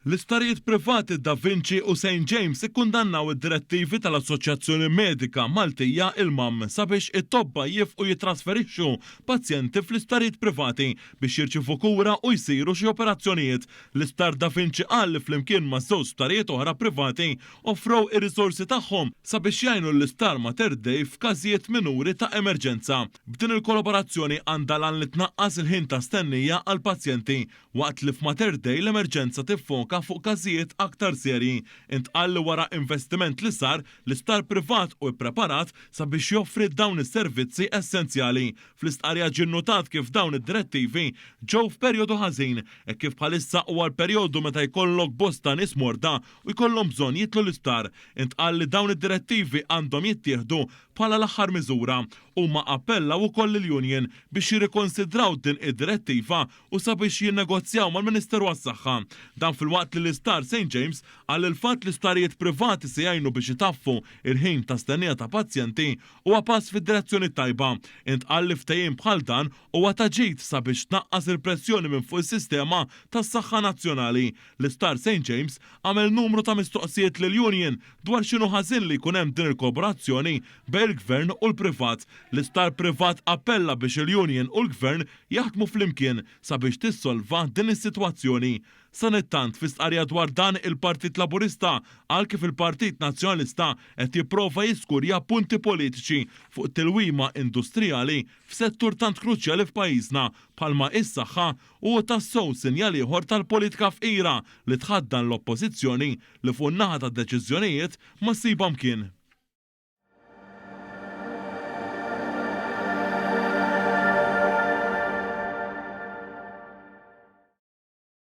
L-istarijiet privati Da Vinci u St. James ikkundannaw id-direttivi tal-Assoċjazzjoni Medika Maltija il-MAM sabiex it-tobba jifqu jitrasferixxu pazjenti fl-istarijiet privati biex jirċivu kura u jsiru xi operazzjonijiet. L-istar Da Vinci qal li flimkien ma' żewġ starijiet oħra privati offrow ir-risorsi tagħhom sabiex jgħinu l-istar Mater Dei f'każijiet minuri ta' emerġenza. B'din il-kollaborazzjoni għandha lan li tnaqqas il-ħin ta' stennija għal pazjenti waqt li f'Mater Dei l-emerġenza tiffoka fuq każijiet aktar serji. Intqal li wara investiment li sar l-istar privat u ppreparat sabiex joffri dawn is-servizzi essenzjali. Fl-istqarrija ġie nnotat kif dawn id-direttivi ġew f'perjodu ħażin e kif bħalissa huwa l-perjodu meta jkollok bosta nies morda u jkollhom bżonn jitlu l-isptar. Intqal li dawn id-direttivi għandhom jittieħdu bħala l-aħħar miżura huma appellaw ukoll il-Union biex jirrikonsidraw din id-direttiva u sabiex jinnegozjaw mal-Ministeru għas-Saħħa. Dan fil-waqt li l-istar St. James għal il-fatt li istarijiet privati se jgħinu biex itaffu il-ħin ta' stennija ta' pazjenti huwa pass fid-direzzjoni tajba. Intqal li ftehim bħal dan huwa ta' ġid sabiex tnaqqas il-pressjoni minn fuq is-sistema tas-saħħa nazzjonali. L-istar St. James għamel numru ta' mistoqsijiet lill-Union dwar x'inhu ħażin li jkun hemm din il-kooperazzjoni bejn il-Gvern u l-privat. L-istar privat appella biex il-Union u l-Gvern jaħdmu flimkien sabiex tissolva din is-sitwazzjoni. Sanittant fi stqarrija dwar dan il-Partit Laburista għal kif il-Partit Nazzjonalista qed jipprova jiskurja punti politiċi fuq tilwima industrijali f'settur tant kruċjali f'pajjiżna bħalma is-saħħa u tassew sinjal ieħor tal-politika fqira li tħaddan l-oppożizzjoni li fuq naħa tad-deċiżjonijiet ma ssibha mkien.